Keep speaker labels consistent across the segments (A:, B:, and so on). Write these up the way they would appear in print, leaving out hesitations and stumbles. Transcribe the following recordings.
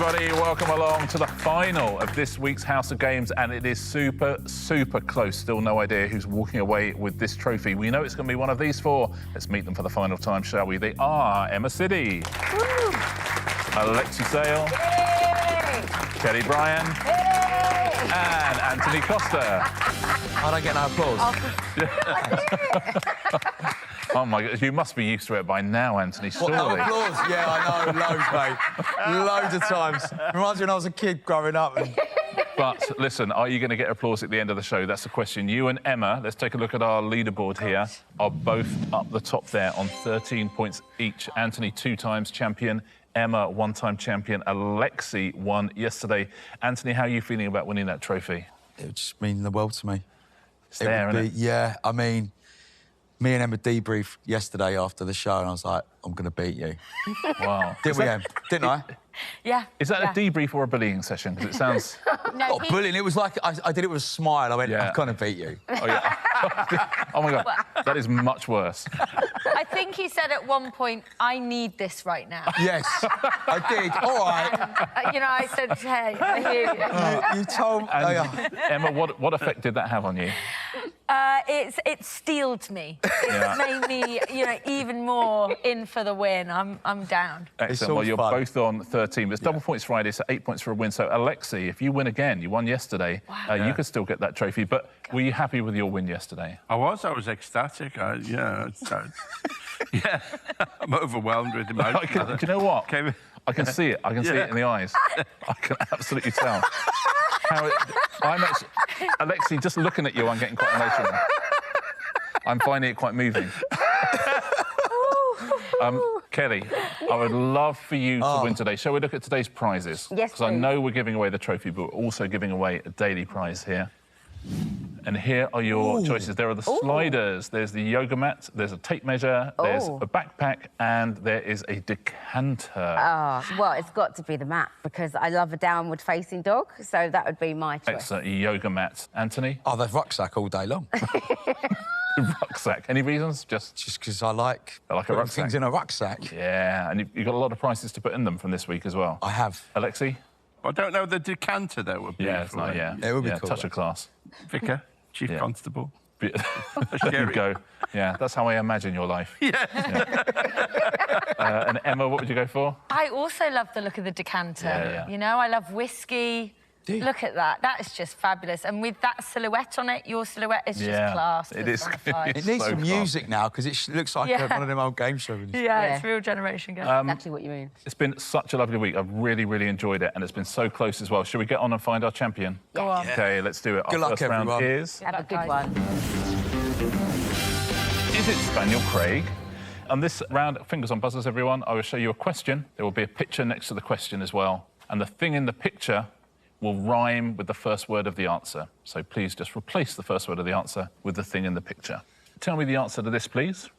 A: everybody. Welcome along to the final of this week's House of Games, and it is super, super close. Still no idea who's walking away with this trophy. We know it's going to be one of these four. Let's meet them for the final time, shall we? They are Emma Sidi, Alexei Sayle, Kelle Bryan, and Antony Costa.
B: I don't get no applause.
A: Oh my God, you must be used to it by now, Antony, surely.
B: What, no applause? Yeah, I know, loads, mate. Loads of times. Reminds me when I was a kid growing up.
A: But listen, are you going to get applause at the end of the show? That's the question. You and Emma, let's take a look at our leaderboard here, are both up the top there on 13 points each. Antony, 2-time champion. Emma, 1-time champion. Alexei won yesterday. Antony, how are you feeling about winning that trophy?
B: It would just mean the world to me.
A: It's there, isn't it?
B: Yeah, I mean, me and Emma debriefed yesterday after the show, and I was like, I'm going to beat you.
A: Wow.
B: Didn't we, Em? Didn't I?
C: Yeah.
A: Is that a debrief or a bullying session? Because it sounds...
C: No,
B: Not bullying. It was like, I did it with a smile. I went, I'm going to beat you.
A: Oh, yeah. Oh, my God. That is much worse.
C: I think he said at one point, I need this right now.
B: Yes, I did. All right.
C: You know, I said, hey, I hear you.
B: You told me.
A: And, Emma, what effect did that have on you?
C: It steeled me.
A: Yeah.
C: It made me, you know, even more in for the win. I'm down.
A: Excellent.
B: all
A: Well, you're
B: fun.
A: both on 13. It's double points Friday, so 8 points for a win. So, Alexei, if you win again, you won yesterday, you could still get that trophy. But were you happy with your win yesterday?
D: I was ecstatic. Yeah, I'm overwhelmed with emotion.
A: Do you know what? I can see it. I can see it in the eyes. I can absolutely tell. Alexei, just looking at you, I'm getting quite emotional. I'm finding it quite moving. Kelle, I would love for you to win today. Shall we look at today's prizes?
E: Yes,
A: because I know we're giving away the trophy, but we're also giving away a daily prize here. And here are your choices. There are the sliders, there's the yoga mat, there's a tape measure, there's a backpack, and there is a decanter.
E: Well, it's got to be the mat, because I love a downward-facing dog, so that would be my choice.
A: Excellent. Yoga mat. Antony?
B: Oh, the rucksack all day long.
A: Rucksack. Any reasons? Just
B: because I like
A: a
B: putting
A: rucksack.
B: things in a rucksack.
A: Yeah, and you've got a lot of prizes to put in them from this week as well.
B: I have.
A: Alexei?
D: I don't know, the decanter, though, would be...
A: Yeah, it's not, yeah.
B: It would be cool.
A: Touch of class.
D: Vicar, Chief Constable.
A: There you go. Yeah, that's how I imagine your life. Yeah. And Emma, what would you go for?
C: I also love the look of the decanter.
A: Yeah.
C: You know, I love whiskey. Look at that. That is just fabulous. And with that silhouette on it, your silhouette is just class.
A: It is.
B: It needs some music now, because it looks like one of them old game shows.
C: Yeah, it's real generation game.
E: Exactly what you mean.
A: It's been such a lovely week. I've really, really enjoyed it, and it's been so close as well. Shall we get on and find our champion?
C: Go on.
A: OK, let's do it.
B: Good
A: Our
B: luck,
A: first round
B: everyone.
A: is...
E: Have a good one.
A: Is it Spaniel Craig? On this round, fingers on buzzers, everyone, I will show you a question. There will be a picture next to the question as well. And the thing in the picture will rhyme with the first word of the answer. So please just replace the first word of the answer with the thing in the picture. Tell me the answer to this, please.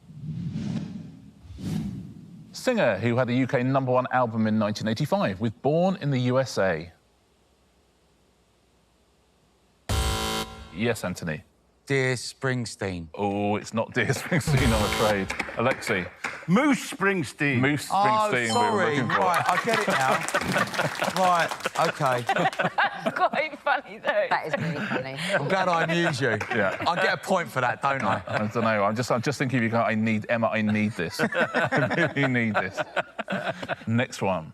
A: Singer who had a UK #1 album in 1985 with Born in the USA. Yes, Antony.
B: Dear Springsteen.
A: Oh, it's not Dear Springsteen, I'm afraid. Alexei.
D: Moose Springsteen.
A: Moose Springsteen.
B: Oh, sorry.
A: We were looking for.
B: Right, I get it now. Right, OK.
C: That's quite funny, though.
E: That is really funny.
B: I'm glad I amused you.
A: Yeah.
B: I get a point for that, don't I?
A: I don't know. I'm just thinking of you going, I need Emma, I need this. I really need this. Next one.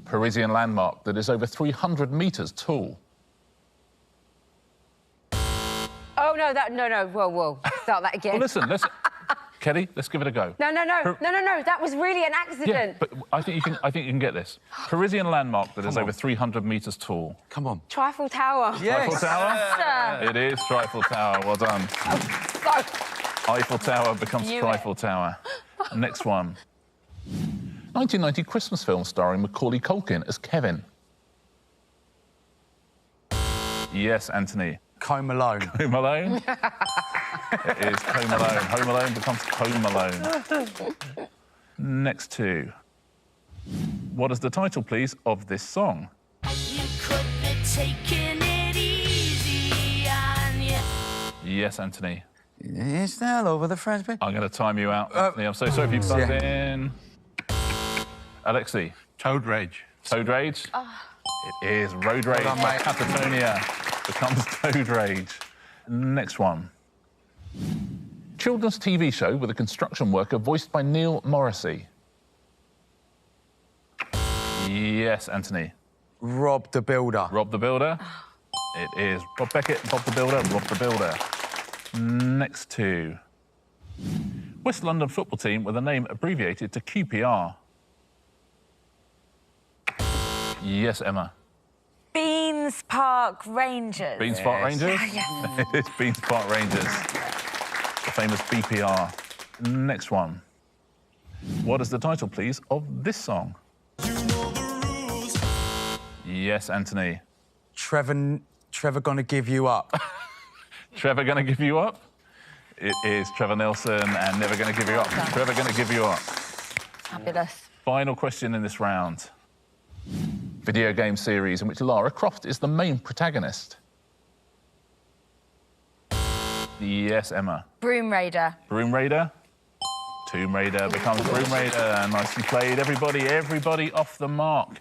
A: Parisian landmark that is over 300 metres tall.
E: Oh, no, whoa. Start that again.
A: Well, listen. Kelle, let's give it a go.
E: No, that was really an accident.
A: Yeah, but I think you can get this. Parisian landmark that is over 300 metres tall.
B: Come on.
E: Trifle Tower.
B: Yes.
A: Eiffel Tower? It is Trifle Tower. Well done. Eiffel Tower becomes Trifle Tower. Next one. 1990 Christmas film starring Macaulay Culkin as Kevin. Yes, Antony.
B: Home Alone.
A: Home Alone? It is Home Alone. Home Alone becomes Home Alone. Next two. What is the title, please, of this song?
F: You could be taking it easy on you.
A: Yes, Antony.
B: It's all over the French people.
A: I'm going to time you out, Antony. I'm so sorry if you buzzed in. Alexei.
D: Toad Rage.
A: Toad Rage? It is Road Rage
B: done,
A: by
B: mate.
A: Catatonia becomes Toad Rage. Next one. Children's TV show with a construction worker voiced by Neil Morrissey. Yes, Anthony.
B: Rob the Builder.
A: Rob the Builder. It is Bob Beckett, Bob the Builder, Rob the Builder. Next two. West London football team with a name abbreviated to QPR. Yes, Emma.
C: Beans Park Rangers.
A: Beans Park Rangers? It is Beans Park Rangers. The famous BPR. Next one. What is the title, please, of this song? Yes, Anthony.
B: Trevor Gonna Give You Up.
A: Trevor Gonna Give You Up? It is Trevor Nelson and Never Gonna Give You Up. Trevor Gonna Give You Up.
C: Fabulous.
A: Final question in this round. Video game series in which Lara Croft is the main protagonist. Yes, Emma.
C: Broom Raider.
A: Broom Raider. Tomb Raider becomes Broom Raider. Nicely played, everybody. Everybody off the mark.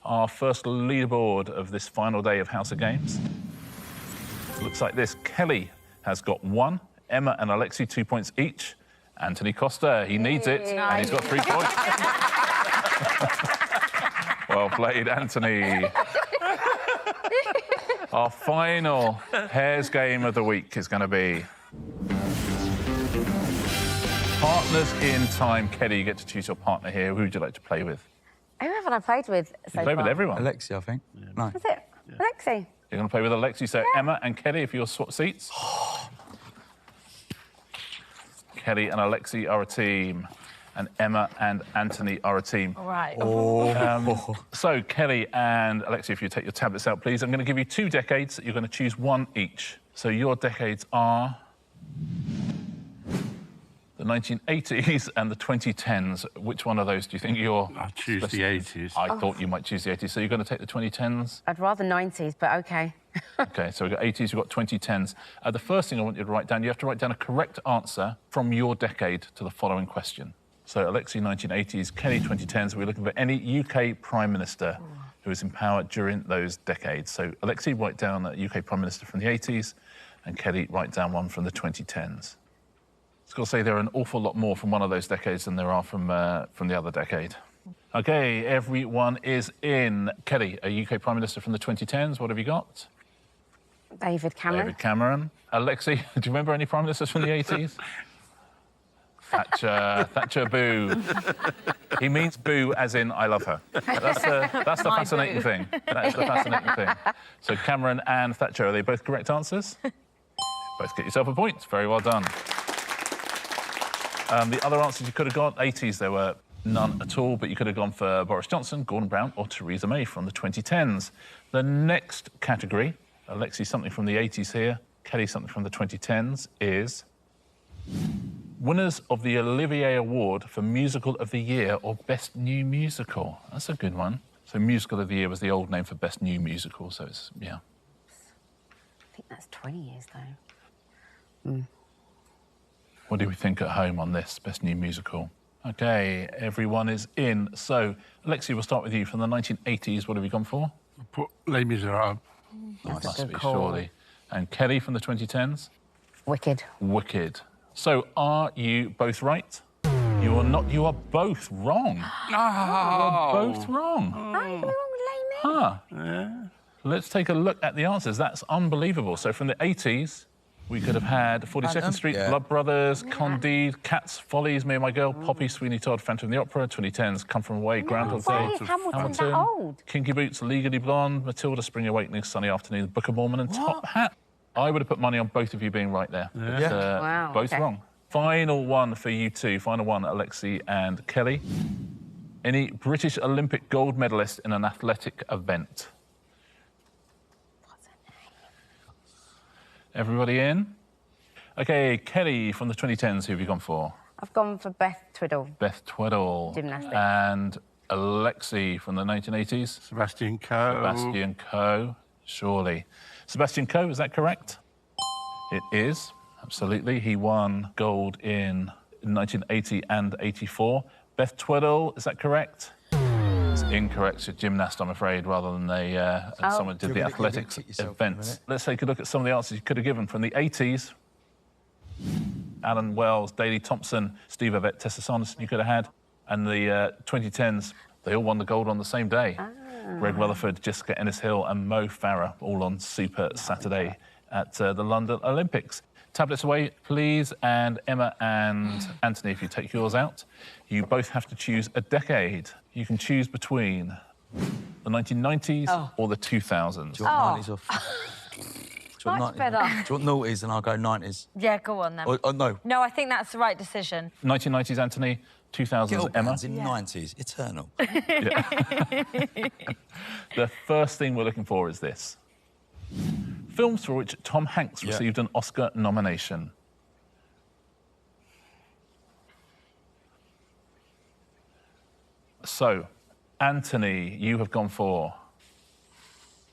A: Our first leaderboard of this final day of House of Games. Looks like this. Kelle has got 1. Emma and Alexei 2 points each. Antony Costa, he needs it, and he's got 3 points. Well played, Anthony. Our final Hares game of the week is going to be Partners in Time. Kelle, you get to choose your partner here. Who would you like to play with?
E: Who haven't I played with so
A: You play
E: far?
A: with everyone.
B: Alexei, I think. No.
E: Was it? Alexei.
A: You're going to play with Alexei, so Emma and Kelle, if you'll swap seats. Kelle and Alexei are a team, and Emma and Anthony are a team.
C: All right.
A: So, Kelle and Alexei, if you take your tablets out, please. I'm going to give you 2 decades. You're going to choose 1 each. So your decades are the 1980s and the 2010s. Which one of those do you think you're...
D: I'll choose the 80s.
A: I thought you might choose the 80s. So you're going to take the 2010s?
E: I'd rather 90s, but OK.
A: OK, so we've got 80s, we've got 2010s. The first thing I want you to write down, you have to write down a correct answer from your decade to the following question. So Alexei, 1980s, Kelle, 2010s. We're looking for any UK Prime Minister who was in power during those decades. So Alexei, write down a UK Prime Minister from the 80s, and Kelle, write down one from the 2010s. I've got to say there are an awful lot more from one of those decades than there are from the other decade. OK, everyone is in. Kelle, a UK Prime Minister from the 2010s. What have you got?
E: David Cameron.
A: David Cameron. Alexei, do you remember any Prime Ministers from the 80s? Thatcher, boo. He means boo as in I love her. That's the fascinating thing. That is the fascinating thing. So Cameron and Thatcher, are they both correct answers? Both get yourself a point. Very well done. The other answers you could have got, 80s, there were none at all, but you could have gone for Boris Johnson, Gordon Brown or Theresa May from the 2010s. The next category, Alexei, something from the 80s here, Kelle, something from the 2010s, is winners of the Olivier Award for Musical of the Year or Best New Musical. That's a good one. So Musical of the Year was the old name for Best New Musical, so it's, yeah.
E: I think that's 20 years, though.
A: What do we think at home on this, Best New Musical? OK, everyone is in. So, Alexei, we'll start with you. From the 1980s, what have you gone for?
D: Put Les Miserables.
A: Must
E: good
A: be,
E: call.
A: surely. And Kelle from the 2010s?
E: Wicked.
A: Wicked. So, are you both right? You are not. You are both wrong. You are both wrong.
E: Oh, you're wrong with Lame.
A: Huh. Yeah. Let's take a look at the answers. That's unbelievable. So, from the 80s, we could have had 42nd Street,
B: Yeah.
A: Blood Brothers, Candide, Cats, Follies, Me and My Girl, Poppy, Sweeney Todd, Phantom of the Opera, 2010s, Come From Away, Groundhog
E: Why
A: Day,
E: is Hamilton that old?
A: Kinky Boots, Legally Blonde, Matilda, Spring Awakening, Sunny Afternoon, Book of Mormon and Top Hat. I would have put money on both of you being right there. But,
E: Wow,
A: both
E: okay.
A: wrong. Final one for you two. Final one, Alexei and Kelle. Any British Olympic gold medalist in an athletic event? Everybody in? OK, Kelle from the 2010s, who have you gone for?
E: I've gone for Beth Twiddle.
A: Beth Tweddle.
E: Gymnastics.
A: And Alexei from the 1980s?
D: Sebastian Coe.
A: Sebastian Coe, surely. Sebastian Coe, is that correct? It is, absolutely. He won gold in 1980 and 84. Beth Tweddle, is that correct? It's incorrect. It's a gymnast, I'm afraid, rather than someone did the athletics events. Let's take a look at some of the answers you could have given from the 80s. Alan Wells, Daley Thompson, Steve Ovett, Tessa Sanderson you could have had. And the 2010s, they all won the gold on the same day. Greg Rutherford, Jessica Ennis-Hill and Mo Farah, all on Super Saturday at the London Olympics. Tablets away, please, and Emma and Anthony, if you take yours out. You both have to choose a decade. You can choose between the 1990s or the 2000s.
B: Do you want 90s or...
E: Much better.
B: Do you want noughties and I'll go 90s?
C: Yeah, go on then.
B: No.
C: No, I think that's the right decision.
A: 1990s, Anthony. 2000s, Emma.
B: In 90s, eternal.
A: The first thing we're looking for is this. Films for which Tom Hanks received an Oscar nomination. So, Anthony, you have gone for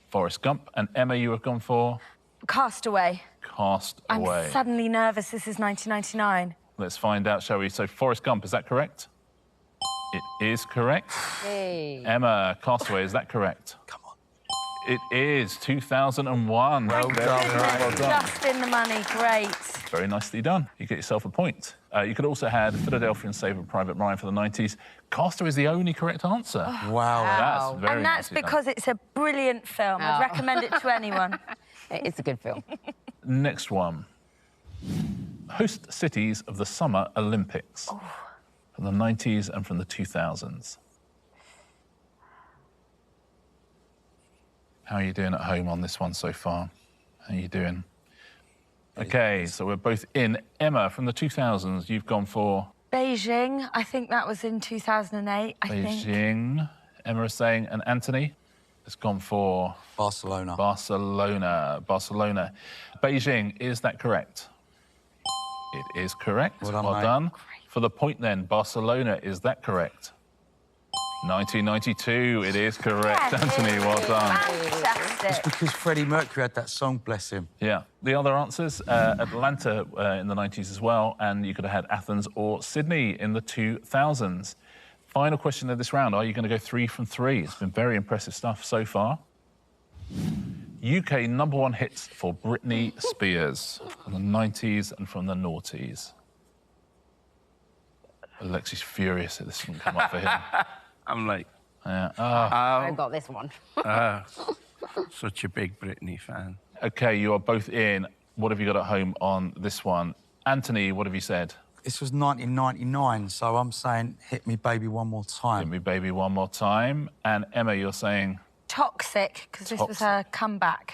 A: Forrest Gump, and Emma, you have gone for...
C: Castaway.
A: Castaway.
C: I'm suddenly nervous. This is 1999.
A: Let's find out, shall we? So, Forrest Gump, is that correct? It is correct.
E: Hey.
A: Emma, Castaway, is that correct?
B: Come on.
A: It is 2001. Well done. Well done.
C: Just in the money. Great.
A: Very nicely done. You get yourself a point. You could also have Philadelphia and Saving Private Ryan for the 90s. Castaway is the only correct answer.
B: Wow.
A: That's very
C: And that's
A: nicely
C: because it's a brilliant film. I'd recommend it to anyone.
E: It's a good film.
A: done. Next one. Host cities of the Summer Olympics. From the 90s and from the 2000s. How are you doing at home on this one so far? How are you doing? OK, so we're both in. Emma, from the 2000s, you've gone for...
C: Beijing. I think that was in 2008, I think.
A: Beijing. Emma is saying, and Anthony has gone for...
B: Barcelona.
A: Barcelona. Beijing, is that correct? It is correct.
B: Well done,
A: Well
B: mate.
A: done. For the point then, Barcelona, is that correct? 1992, it is correct. Anthony, well done.
C: Fantastic.
B: Because Freddie Mercury had that song, bless him.
A: Yeah. The other answers, Atlanta in the 90s as well, and you could have had Athens or Sydney in the 2000s. Final question of this round, are you going to go 3 from 3? It's been very impressive stuff so far. UK #1 hits for Britney Spears from the 90s and from the noughties. Alexei's furious that this didn't come up for him.
D: I'm like,
E: I got this one.
D: such a big Britney fan.
A: OK, you are both in. What have you got at home on this one? Anthony, what have you said?
B: This was 1999, so I'm saying hit me baby one more time.
A: Hit me, baby, one more time. And Emma, you're saying...
C: Toxic, because this was her comeback.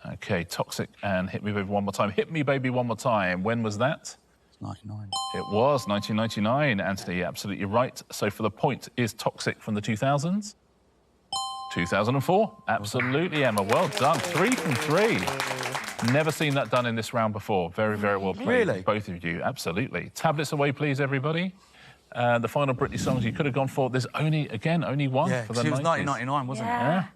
A: OK, Toxic and Hit Me Baby One More Time. Hit Me Baby One More Time. When was that?
B: 99.
A: It was 1999, Anthony, absolutely right. So for the point, is Toxic from the 2000s? 2004, absolutely, Emma. Well done, 3 from 3. Never seen that done in this round before. Very, very well played.
B: Really?
A: Both of you, absolutely. Tablets away, please, everybody. The final Britney songs you could have gone for. There's only one
B: Yeah,
A: for the 90s.
B: it was 1999, wasn't
C: Yeah.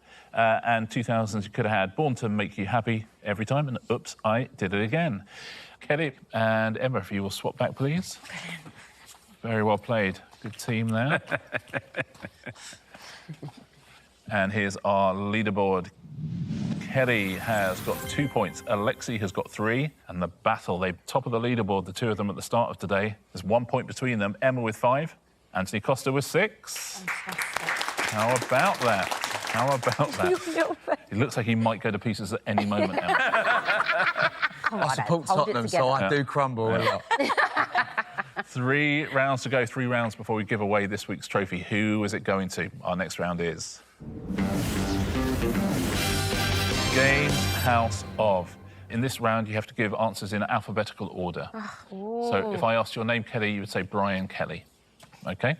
A: And 2000s you could have had Born to Make You Happy every time, and oops, I did it again. Kelle and Emma, if you will swap back, please. Very well played. Good team there. And here's our leaderboard. Kelle has got 2 points. Alexei has got 3. And the battle, they top of the leaderboard, the two of them at the start of today. There's 1 point between them. Emma with 5, Antony Costa with 6. How about that? How about that? It looks like he might go to pieces at any moment, Emma.
B: I support Tottenham, so I do crumble a lot.
A: 3 rounds to go, 3 rounds before we give away this week's trophy. Who is it going to? Our next round is... Game House of. In this round, you have to give answers in alphabetical order. So if I asked your name, Kelle, you would say Brian Kelle. OK?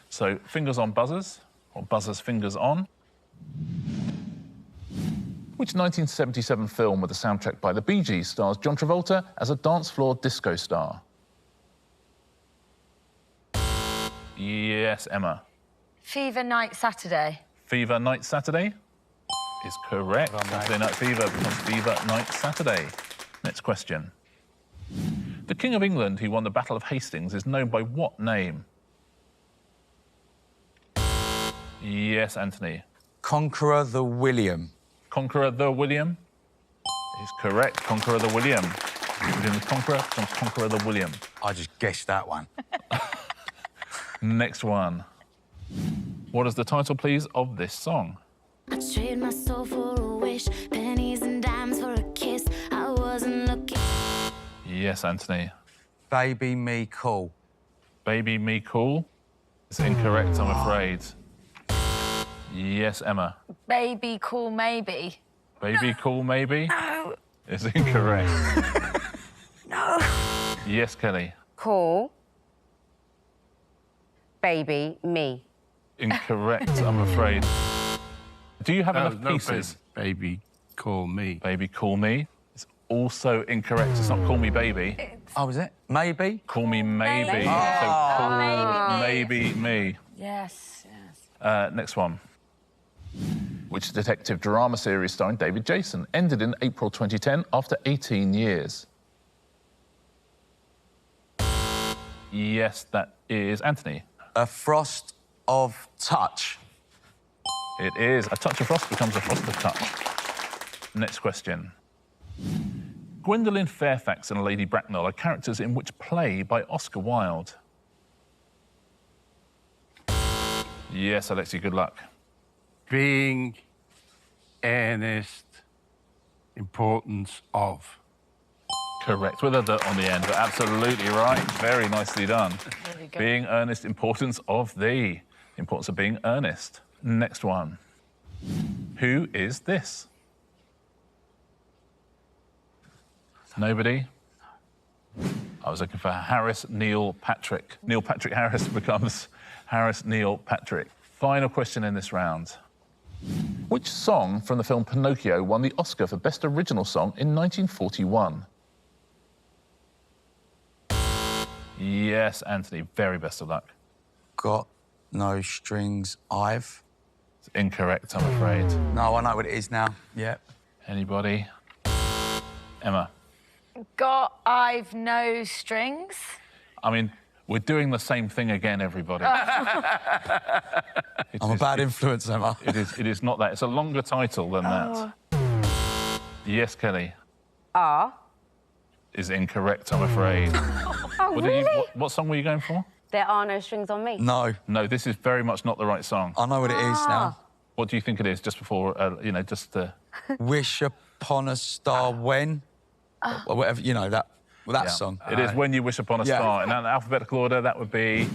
A: So fingers on buzzers, or buzzers fingers on. Which 1977 film with a soundtrack by the Bee Gees stars John Travolta as a dance floor disco star? Yes, Emma.
C: Fever Night Saturday.
A: Fever Night Saturday is correct. Saturday Night Fever becomes Fever Night Saturday. Next question. The King of England who won the Battle of Hastings is known by what name? Yes, Anthony.
B: Conqueror the William.
A: Conqueror the William is correct. Conqueror the William. Within the Conqueror comes Conqueror the William.
B: I just guessed that one.
A: Next one. What is the title, please, of this song?
F: I trade my soul for a wish, pennies and dimes for a kiss. I wasn't looking.
A: Yes, Anthony.
B: Baby Me Cool.
A: Baby Me Cool is incorrect, I'm afraid. Yes, Emma.
C: Baby, cool, maybe.
A: Baby Cool Maybe
C: No.
A: is incorrect.
C: No.
A: Yes, Kelly.
E: Cool. Baby Me.
A: Incorrect, I'm afraid. Do you have enough pieces?
D: Baby, call me.
A: Baby Call Me is also incorrect. It's not Call Me Baby.
B: Oh, was it? Maybe?
A: Call Me Maybe.
C: Maybe.
A: So Call
C: Maybe
A: Me.
C: Yes, yes.
A: Next one. Which detective drama series starring David Jason ended in April 2010 after 18 years? Yes, that is Anthony.
B: A Frost of Touch.
A: It is. A touch of frost becomes a frost of touch. Next question. Gwendolyn Fairfax and Lady Bracknell are characters in which play by Oscar Wilde? Yes, Alexei, good luck.
D: Being earnest, importance of.
A: Correct, with a "the" on the end, but absolutely right. Very nicely done.
C: Very good.
A: Being earnest, importance of the importance of being earnest. Next one. Who is this? Nobody? I was looking for Harris Neil Patrick. Neil Patrick Harris becomes Harris Neil Patrick. Final question in this round. Which song from the film Pinocchio won the Oscar for Best Original Song in 1941? Yes, Anthony, very best of luck.
B: Got no strings, I've.
A: It's incorrect, I'm afraid.
B: No, I know what it is now. Yep.
A: Anybody? Emma?
C: Got I've no strings.
A: I mean, we're doing the same thing again, everybody. It
B: I'm a
A: is-
B: bad influence, Emma.
A: It is not that. It's a longer title than that. Yes, Kelly?
E: R.
A: Is incorrect, I'm afraid.
E: Oh,
A: What,
E: really?
A: what song were you going for?
E: There are no strings on me.
B: No,
A: No, this is very much not the right song.
B: I know what it is now.
A: What do you think it is, just before, you know, just...
B: Wish upon a star when, or whatever, you know, that
A: yeah.
B: song.
A: It is When You Wish Upon a
B: Yeah.
A: Star. In alphabetical order, that would be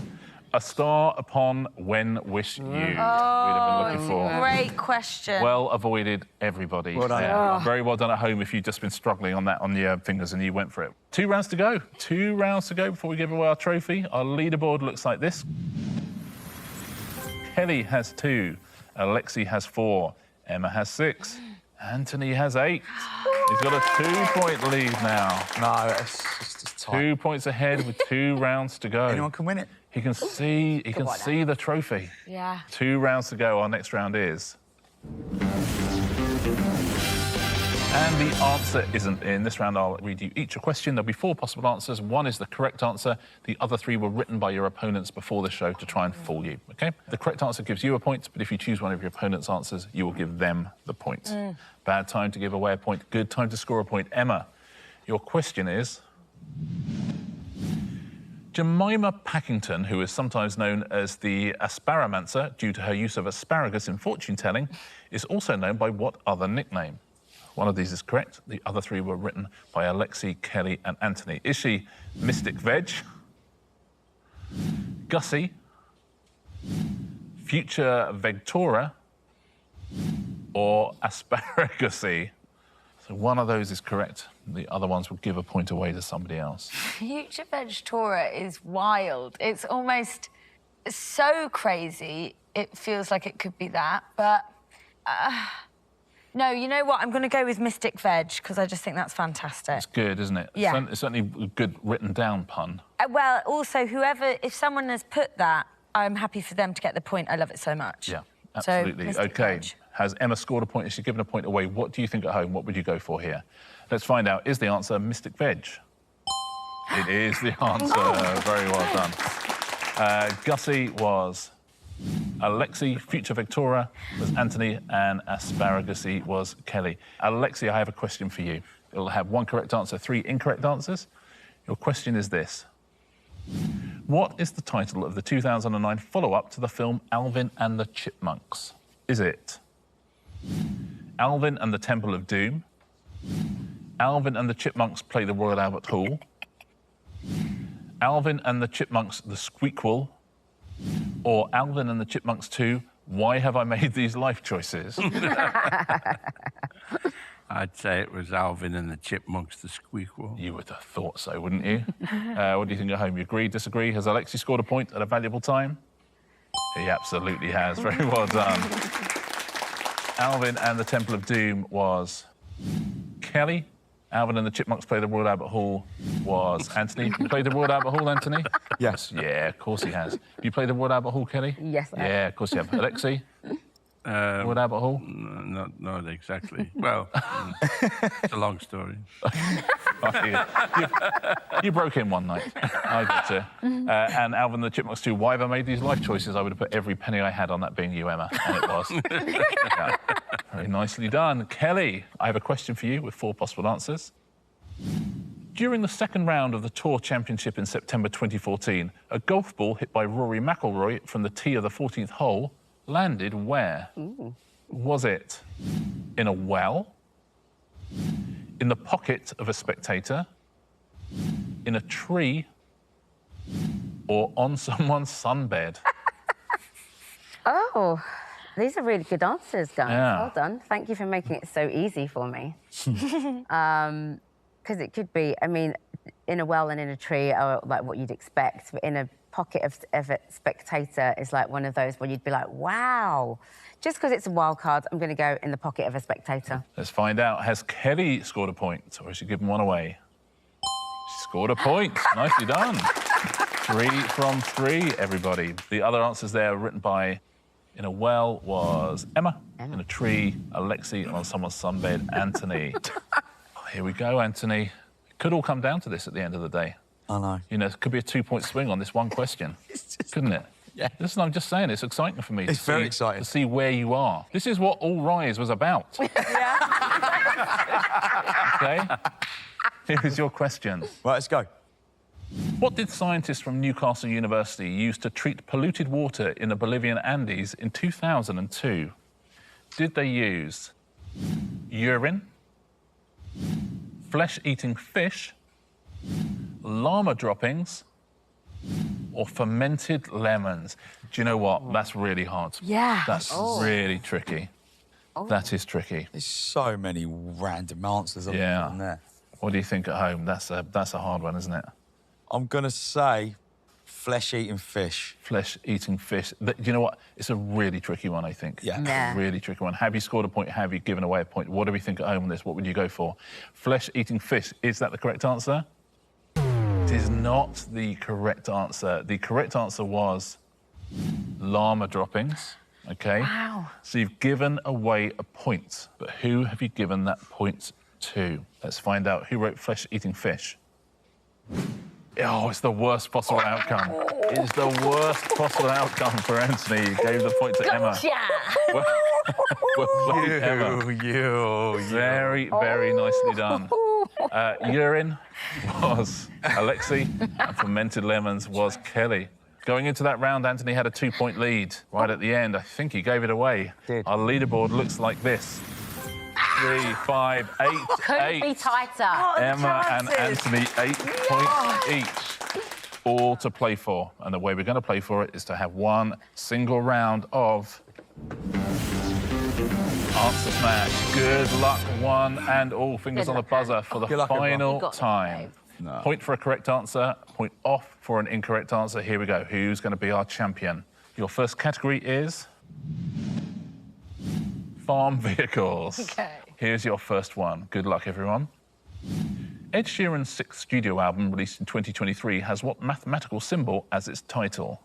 A: A Star Upon When Wish You. We'd have been looking for.
C: Great question.
A: Well avoided, everybody.
B: Well done.
A: Yeah. Very well done at home if you've just been struggling on that on your fingers and you went for it. 2 rounds to go. 2 rounds to go before we give away our trophy. Our leaderboard looks like this. Kelly has 2. Alexei has 4. Emma has 6. Anthony has 8. He's got a 2-point lead now.
B: No, it's just tight.
A: 2 points ahead with 2 rounds to go.
B: Anyone can win it.
A: He can see the trophy.
C: Yeah.
A: 2 rounds to go. Our next round is. And the answer isn't in. This round, I'll read you each a question. There'll be 4 possible answers. 1 is the correct answer. The other 3 were written by your opponents before the show to try and fool you, OK? The correct answer gives you a point, but if you choose one of your opponent's answers, you will give them the point. Bad time to give away a point, good time to score a point. Emma, your question is... Jemima Packington, who is sometimes known as the Asparamancer due to her use of asparagus in fortune-telling, is also known by what other nickname? One of these is correct. The other 3 were written by Alexei, Kelly and Anthony. Is she Mystic Veg, Gussie, Future Vegtora, or Asparagusy? So one of those is correct. The other ones will give a point away to somebody else.
C: Future Vegtora is wild. It's almost so crazy, it feels like it could be that, but... no, you know what? I'm going to go with Mystic Veg, because I just think that's fantastic.
A: It's good, isn't it?
C: Yeah.
A: It's certainly a good written down pun.
C: Well, also, if someone has put that, I'm happy for them to get the point. I love it so much.
A: Yeah,
C: So,
A: absolutely.
C: Mystic
A: OK.
C: Veg.
A: Has Emma scored a point? Has she given a point away? What do you think at home? What would you go for here? Let's find out. Is the answer Mystic Veg? It is the answer. Very well done. Gussie was Alexei, Future Victoria was Antony, and Asparagusy was Kelle. Alexei, I have a question for you. It'll have one correct answer, 3 incorrect answers. Your question is this. What is the title of the 2009 follow-up to the film Alvin and the Chipmunks? Is it Alvin and the Temple of Doom, Alvin and the Chipmunks Play the Royal Albert Hall, Alvin and the Chipmunks The Squeakquel, or Alvin and the Chipmunks 2, Why Have I Made These Life Choices?
D: I'd say it was Alvin and the Chipmunks, the Squeakquel.
A: You would have thought so, wouldn't you? What do you think at home? You agree, disagree? Has Alexei scored a point at a valuable time? He absolutely has. Very well done. Alvin and the Temple of Doom was Kelle. Alvin and the Chipmunks Play the Royal Albert Hall was Antony. You played the Royal Albert Hall, Antony?
B: Yes.
A: Yeah, of course he has. You played the Royal Albert Hall, Kelle?
E: Yes, I have.
A: Yeah, of course you have. Alexei? Royal Albert Hall?
D: Not exactly. Well, it's a long story.
A: You broke in one night. I got you. And Alvin and the Chipmunks 2, Why Have I Made These Life Choices? I would have put every penny I had on that being you, Emma, and it was. Yeah. Very nicely done. Kelle, I have a question for you with 4 possible answers. During the second round of the Tour Championship in September 2014, a golf ball hit by Rory McIlroy from the tee of the 14th hole landed where? Ooh. Was it in a well, in the pocket of a spectator, in a tree, or on someone's sunbed?
E: Oh, these are really good answers, guys.
A: Yeah.
E: Well done. Thank you for making it so easy for me. Because it could be, I mean, in a well and in a tree are like what you'd expect, but in a pocket of a spectator is like one of those where you'd be like, wow. Just because it's a wild card, I'm going to go in the pocket of a spectator.
A: Let's find out. Has Kelle scored a point, or has she given one away? She scored a point. Nicely done. 3 from 3, everybody. The other answers there written by in a well was Emma. In a tree, Alexei, and on someone's sunbed, Antony. Here we go, Antony. It could all come down to this at the end of the day.
B: I know.
A: You know, it could be a 2-point swing on this one question, couldn't it?
B: Yeah.
A: Listen, I'm just saying, it's exciting for me.
B: It's very exciting.
A: To see where you are. This is what All Rise was about. OK? Here's your question.
B: Right, let's go.
A: What did scientists from Newcastle University use to treat polluted water in the Bolivian Andes in 2002? Did they use urine, flesh-eating fish, llama droppings, or fermented lemons? Do you know what? That's really hard.
E: Yeah.
A: That's really tricky. That is tricky.
B: There's so many random answers on there.
A: What do you think at home? That's a hard one, isn't it?
B: I'm going to say flesh-eating fish.
A: Flesh-eating fish. You know what? It's a really tricky one, I think.
E: Yeah.
A: Really tricky one. Have you scored a point? Have you given away a point? What do we think at home on this? What would you go for? Flesh-eating fish. Is that the correct answer? It is not the correct answer. The correct answer was llama droppings. OK?
E: Wow.
A: So you've given away a point. But who have you given that point to? Let's find out who wrote flesh-eating fish. Oh, it's the worst possible outcome. It's the worst possible outcome for Antony. He gave the point to Emma. Well played, Emma. Very, very nicely done. Urine was Alexei, and fermented lemons was Kelle. Going into that round, Antony had a 2-point lead. Right at the end, I think he gave it away.
B: Did.
A: Our leaderboard looks like this. 3, 5, 8,
E: Couldn't
A: 8.
E: be tighter.
A: Emma and Antony, 8 points each. All to play for. And the way we're going to play for it is to have one single round of Answer Smash. Good luck, one and all. Fingers on the buzzer for the final time.
B: No.
A: Point for a correct answer, point off for an incorrect answer. Here we go. Who's going to be our champion? Your first category is farm vehicles.
C: OK.
A: Here's your first one. Good luck, everyone. Ed Sheeran's 6th studio album, released in 2023, has what mathematical symbol as its title?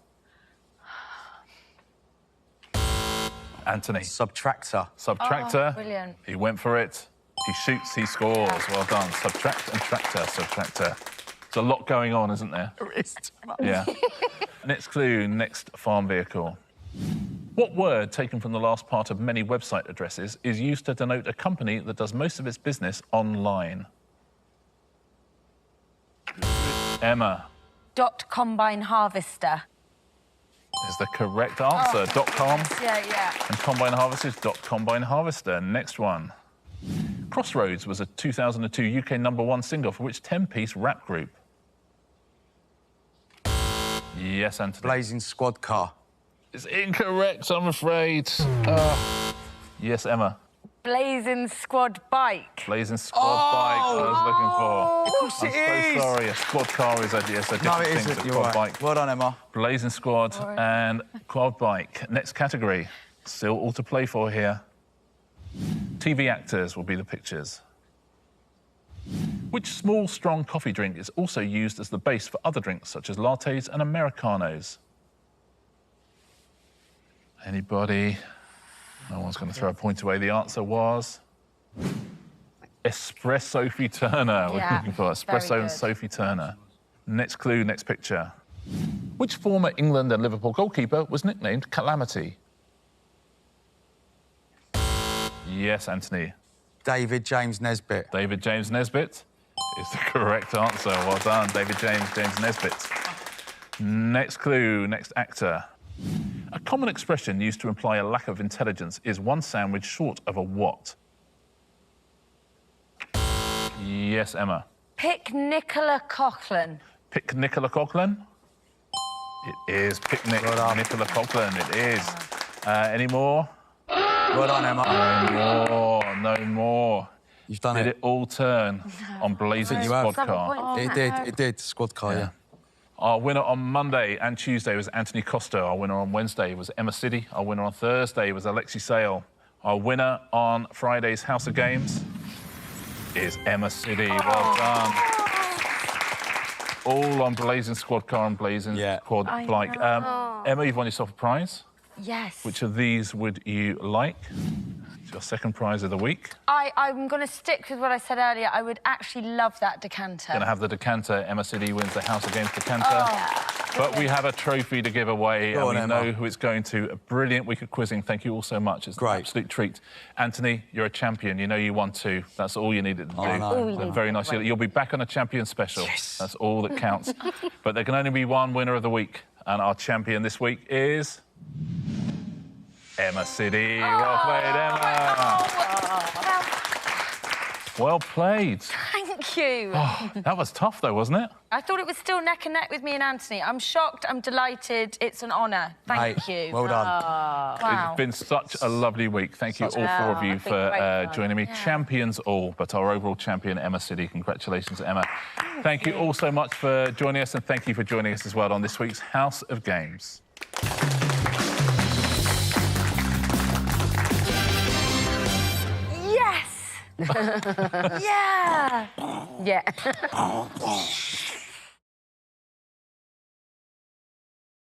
A: Antony.
B: Subtractor.
A: Subtractor.
C: Oh, brilliant.
A: He went for it. He shoots, he scores. Well done. Subtract and tractor, subtractor. There's a lot going on, isn't there? Yeah. Next clue, next farm vehicle. What word, taken from the last part of many website addresses, is used to denote a company that does most of its business online? Emma.
C: Combine harvester.
A: Is the correct answer. .com
C: Yeah.
A: and combine harvester is .combine harvester. Next one. Crossroads was a 2002 UK #1 single for which 10-piece rap group? Yes, Antony.
B: Blazing Squad Car.
A: It's incorrect, I'm afraid. Yes, Emma.
C: Blazing squad bike.
A: Blazing Squad bike I was looking for.
B: Of course it
A: I'm
B: is.
A: so sorry. A squad car is a different
B: No, it
A: thing
B: isn't.
A: to
B: You're
A: quad
B: right.
A: bike.
B: Well done, Emma.
A: Blazing Squad and quad bike. Next category. Still all to play for here. TV actors will be the pictures. Which small, strong coffee drink is also used as the base for other drinks, such as lattes and Americanos? Anybody? No one's going to throw a point away. The answer was Espresso Sophie Turner. We're
C: Yeah,
A: looking for Espresso
C: very
A: and
C: good.
A: Sophie Turner. Next clue, next picture. Which former England and Liverpool goalkeeper was nicknamed Calamity? Yes, Anthony.
B: David James Nesbitt.
A: David James Nesbitt is the correct answer. Well done, David James Nesbitt. Next clue, next actor. A common expression used to imply a lack of intelligence is one sandwich short of a what? Yes, Emma.
C: Pick Nicola Coughlan.
A: Pick Nicola Coughlan? It is Picnic
B: Well done.
A: Nicola Coughlan, it is. Any more?
B: Well done, Emma.
A: No more.
B: You've done
A: Did
B: it.
A: it all turn on Blazing
B: you have.
A: Squad Car?
B: It did. Squad Car, yeah.
A: Our winner on Monday and Tuesday was Antony Costa. Our winner on Wednesday was Emma Sidi. Our winner on Thursday was Alexei Sayle. Our winner on Friday's House of Games is Emma Sidi. Well done. All on Blazing Squad Car and Blazing Quad Bike. Emma, you've won yourself a prize.
C: Yes.
A: Which of these would you like? It's your second prize of the week.
C: I'm going to stick with what I said earlier. I would actually love that decanter.
A: Going to have the decanter. Emma Sidi wins the House of Games decanter. But we have a trophy to give away,
B: Go
A: and
B: on,
A: we
B: Emma.
A: know who it's going to. A brilliant week of quizzing. Thank you all so much. It's an absolute treat. Anthony, you're a champion. You know you won too. That's all you needed to do.
B: I know. All we
A: So
B: needed.
A: very nice. You'll be back on a champion special.
B: Yes.
A: That's all that counts. But there can only be one winner of the week, and our champion this week is Emma Sidi. Well played, Emma. Well played.
C: Thank you.
A: That was tough, though, wasn't it?
C: I thought it was still neck and neck with me and Anthony. I'm shocked. I'm delighted. It's an honour. Thank you.
B: Well done.
C: Wow.
A: It's been such a lovely week. Thank you all four of you
E: It's been
A: for
E: great fun.
A: joining me. Champions all, but our overall champion, Emma Sidi. Congratulations, Emma. Thank you all so much for joining us, and thank you for joining us as well on this week's House of Games.
C: Yes. Yeah.
E: Yeah.